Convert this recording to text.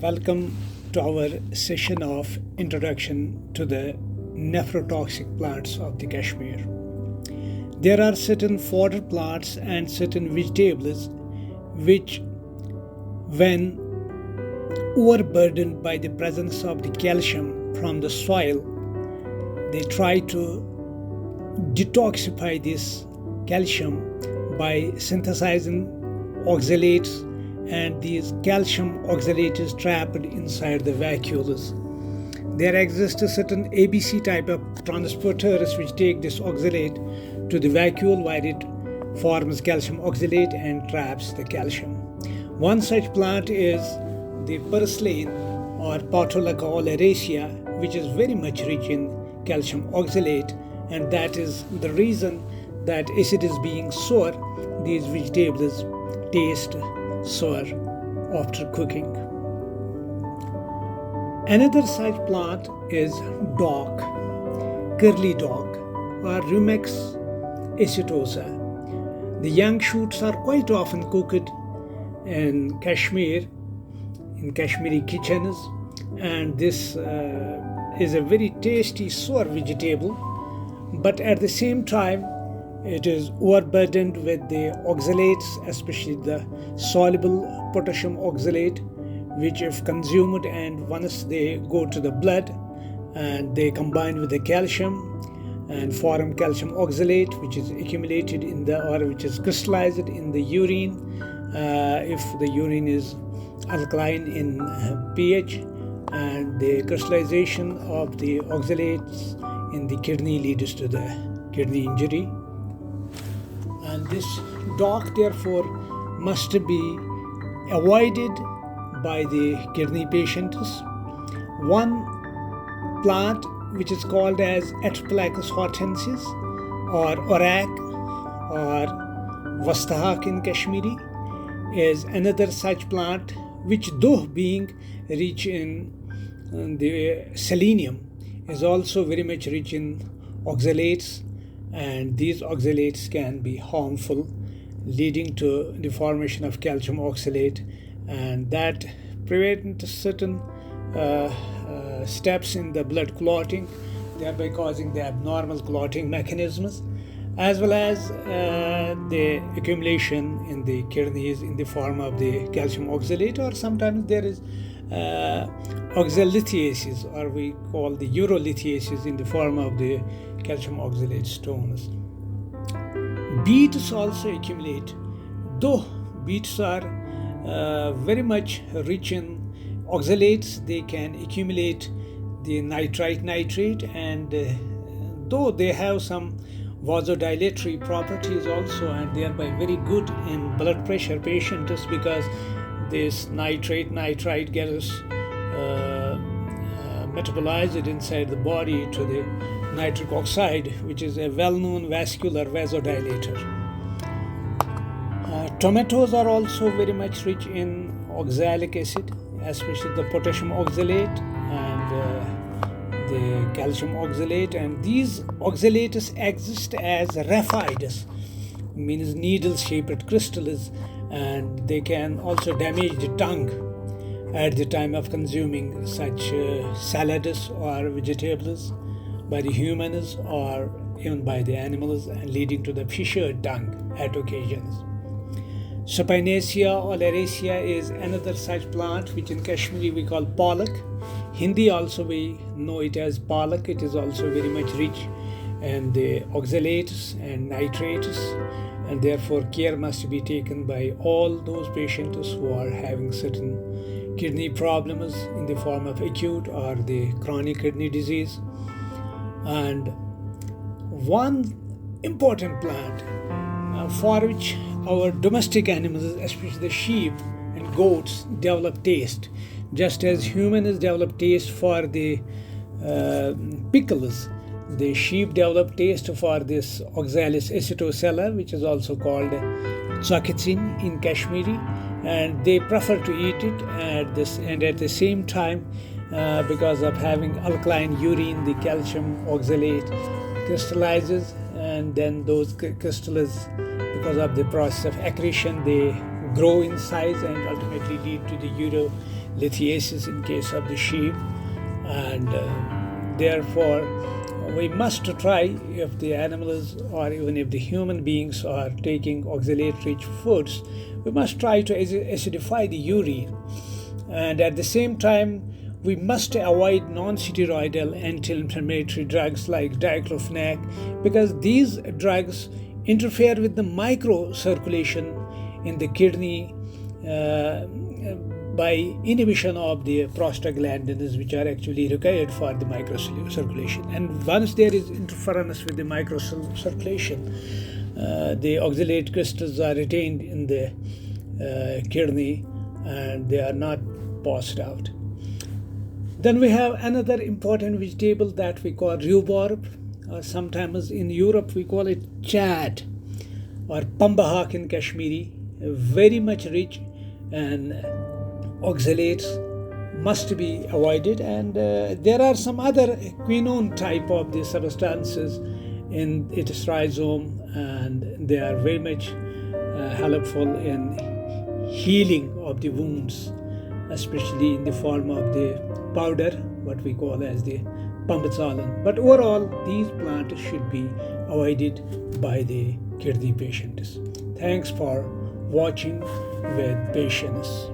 Welcome to our session of Introduction to the Nephrotoxic Plants of the Kashmir. There are certain fodder plants and certain vegetables which, when overburdened by the presence of the calcium from the soil, they try to detoxify this calcium by synthesizing oxalates, and these calcium oxalate is trapped inside the vacuoles. There exists a certain ABC type of transporters which take this oxalate to the vacuole where it forms calcium oxalate and traps the calcium. One such plant is the purslane or Portulaca oleracea, which is very much rich in calcium oxalate, and that is the reason that as it is being sour, these vegetables taste sour after cooking. Another such plant is dock, curly dock, or Rumex acetosa. The young shoots are quite often cooked in Kashmir, in Kashmiri kitchens, and this is a very tasty sour vegetable, but at the same time it is overburdened with the oxalates, especially the soluble potassium oxalate, which if consumed and once they go to the blood and they combine with the calcium and form calcium oxalate, which is accumulated in the, or which is crystallized in the urine, if the urine is alkaline in pH, and the crystallization of the oxalates in the kidney leads to the kidney injury. And this dock therefore must be avoided by the kidney patients. One plant which is called as Atroplacus hortensis or orak or vastahak in Kashmiri is another such plant which, though being rich in the selenium, is also very much rich in oxalates, and these oxalates can be harmful, leading to the formation of calcium oxalate, and that prevents certain steps in the blood clotting, thereby causing the abnormal clotting mechanisms, as well as the accumulation in the kidneys in the form of the calcium oxalate, or sometimes there is oxalithiasis, or we call the urolithiasis, in the form of the calcium oxalate stones. Beets also accumulate, though beets are very much rich in oxalates, they can accumulate the nitrite, and though they have some vasodilatory properties also, and thereby very good in blood pressure patients, because this nitrite gets metabolized inside the body to the nitric oxide, which is a well-known vascular vasodilator. Tomatoes are also very much rich in oxalic acid, especially the potassium oxalate and the calcium oxalate, and these oxalates exist as raphides, means needle-shaped crystals, and they can also damage the tongue at the time of consuming such salads or vegetables by the humans or even by the animals, and leading to the fissured tongue at occasions. Spinacia oleracea is another such plant which in Kashmiri we call palak. Hindi also we know it as palak. It is also very much rich in the oxalates and nitrates, and therefore care must be taken by all those patients who are having certain kidney problems in the form of acute or the chronic kidney disease. And one important plant for which our domestic animals, especially the sheep and goats, develop taste, just as humans develop taste for the pickles, the sheep develop taste for this Oxalis acetosella, which is also called Tsakitsin in Kashmiri, and they prefer to eat it at this, and at the same time because of having alkaline urine, the calcium oxalate crystallizes, and then those crystals, because of the process of accretion, they grow in size and ultimately lead to the lithiasis in case of the sheep, and therefore we must try, if the animals or even if the human beings are taking oxalate-rich foods, we must try to acidify the urine, and at the same time we must avoid non-steroidal anti-inflammatory drugs like diclofenac, because these drugs interfere with the microcirculation in the kidney by inhibition of the prostaglandins, which are actually required for the microcirculation. And once there is interference with the microcirculation, the oxalate crystals are retained in the kidney and they are not passed out. Then we have another important vegetable that we call rhubarb, or sometimes in Europe we call it chad or pambahak in Kashmiri, very much rich and oxalates, must be avoided. And there are some other quinone type of the substances in its rhizome, and they are very much helpful in healing of the wounds, especially in the form of the powder, what we call as the pambazalan. But overall, these plants should be avoided by the kidney patients. Thanks for watching with patience.